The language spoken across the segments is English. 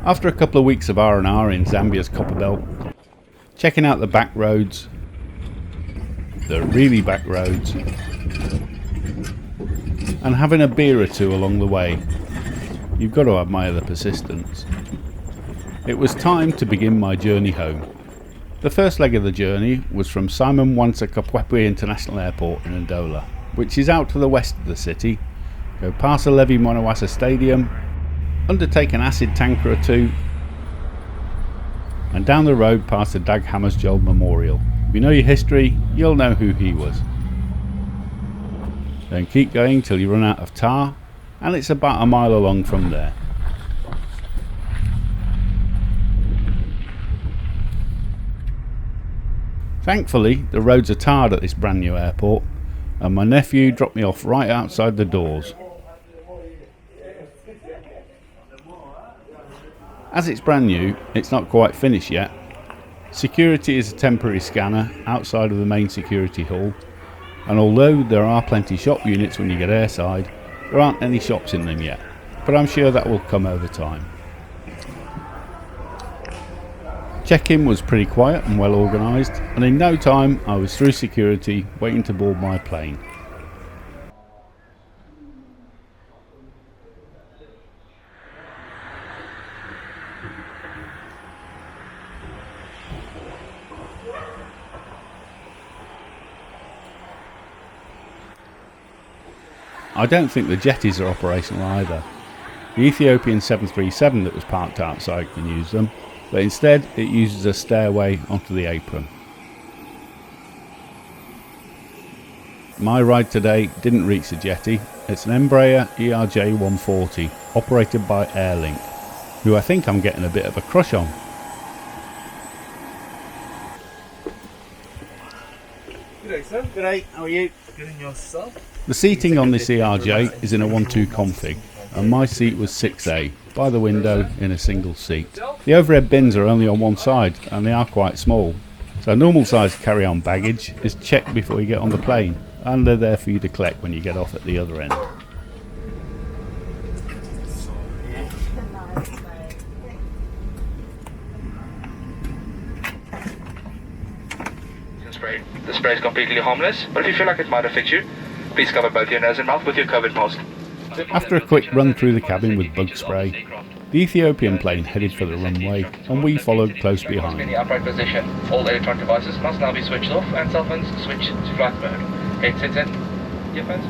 After a couple of weeks of R&R in Zambia's Copperbelt, checking out the back roads, the really back roads, and having a beer or two along the way, you've got to admire the persistence. It was time to begin my journey home. The first leg of the journey was from Simon Mwansa Kapwepwe International Airport in Ndola, which is out to the west of the city. Go past the Levi Monawasa Stadium, undertake an acid tanker or two, and down the road past the Dag Hammarskjöld Memorial. If you know your history, you'll know who he was. Then keep going till you run out of tar, and it's about a mile along from there. Thankfully, the roads are tarred at this brand new airport, and my nephew dropped me off right outside the doors. As it's brand new, it's not quite finished yet. Security is a temporary scanner outside of the main security hall, and although there are plenty shop units when you get airside, there aren't any shops in them yet, but I'm sure that will come over time. Check-in was pretty quiet and well organised, and in no time I was through security waiting to board my plane. I don't think the jetties are operational either. The Ethiopian 737 that was parked outside can use them, but instead it uses a stairway onto the apron. My ride today didn't reach the jetty. It's an Embraer ERJ-140 operated by Airlink, who I think I'm getting a bit of a crush on. G'day sir. G'day, how are you? Good in yourself? The seating on this ERJ is in a 1-2 config, and my seat was 6A, by the window in a single seat. The overhead bins are only on one side, and they are quite small, so normal sized carry-on baggage is checked before you get on the plane, and they're there for you to collect when you get off at the other end. The spray is completely harmless, but if you feel like it might affect you, please cover both your nose and mouth with your COVID mask. After a quick run through the cabin with bug spray, the Ethiopian plane headed for the runway, and we followed close behind. In the upright position, all electronic devices must now be switched off and cell phones switched to flight mode. Headsets in, earphones.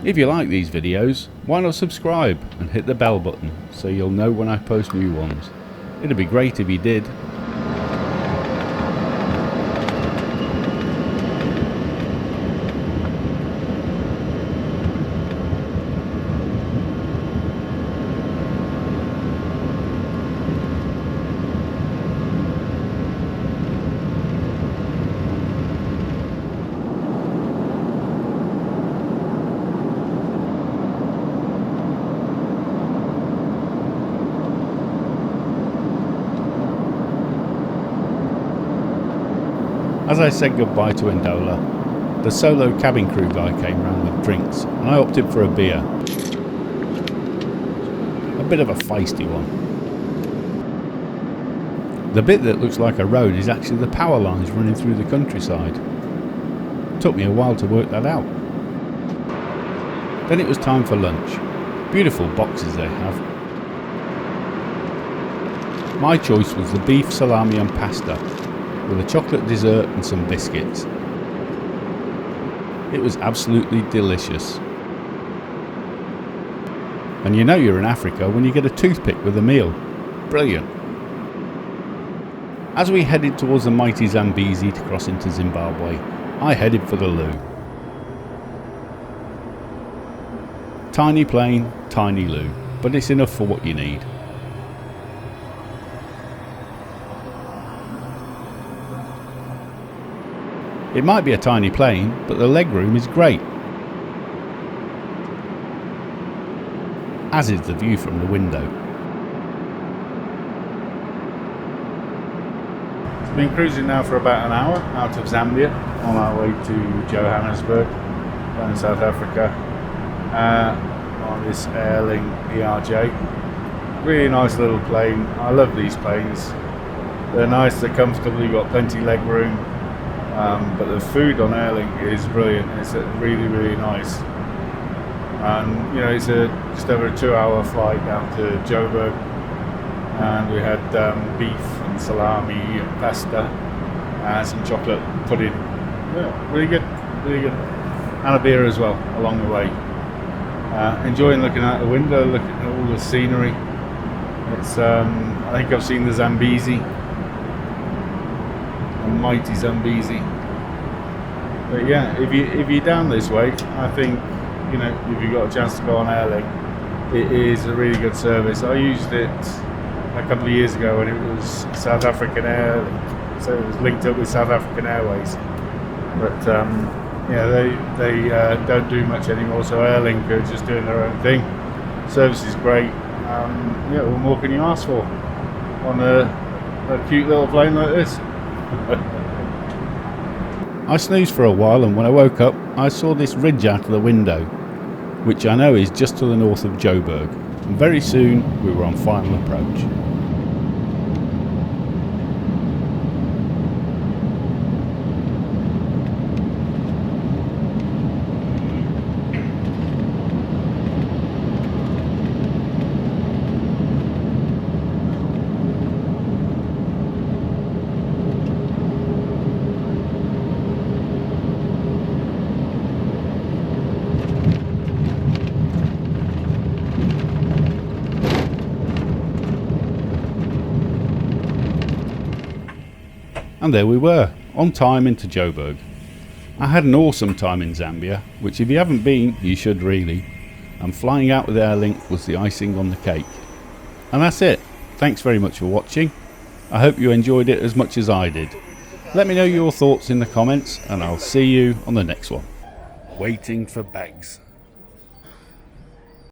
If you like these videos, why not subscribe and hit the bell button so you'll know when I post new ones. It'd be great if you did. As I said goodbye to Ndola, the solo cabin crew guy came round with drinks, and I opted for a beer. A bit of a feisty one. The bit that looks like a road is actually the power lines running through the countryside. Took me a while to work that out. Then it was time for lunch. Beautiful boxes they have. My choice was the beef, salami and pasta, with a chocolate dessert and some biscuits. It was absolutely delicious. And you know you're in Africa when you get a toothpick with a meal. Brilliant. As we headed towards the mighty Zambezi to cross into Zimbabwe, I headed for the loo. Tiny plane, tiny loo, but it's enough for what you need. It might be a tiny plane, but the legroom is great. As is the view from the window. We've been cruising now for about an hour out of Zambia on our way to Johannesburg. down in South Africa on this Airlink ERJ. Really nice little plane. I love these planes. They're nice, they're comfortable, you've got plenty leg room, but the food on Airlink is brilliant. It's really, really nice. And you know, it's just over a 2-hour flight down to Joburg, and we had beef and salami and pasta and some chocolate pudding. Yeah, really good, really good. And a beer as well along the way. Enjoying looking out the window, looking at all the scenery. It's I think I've seen the Zambezi, the mighty Zambezi. But yeah, if you're down this way, I think, you know, if you've got a chance to go on Airlink, it is a really good service. I used it a couple of years ago when it was South African Airlink, so it was linked up with South African Airways. But yeah, they don't do much anymore, so Airlink are just doing their own thing. Service is great. Yeah, what more can you ask for on a cute little plane like this? I snoozed for a while, and when I woke up I saw this ridge out of the window, which I know is just to the north of Joburg, and very soon we were on final approach. And there we were, on time into Joburg. I had an awesome time in Zambia, which if you haven't been, you should really. And flying out with Airlink was the icing on the cake. And that's it. Thanks very much for watching. I hope you enjoyed it as much as I did. Let me know your thoughts in the comments, and I'll see you on the next one. Waiting for bags.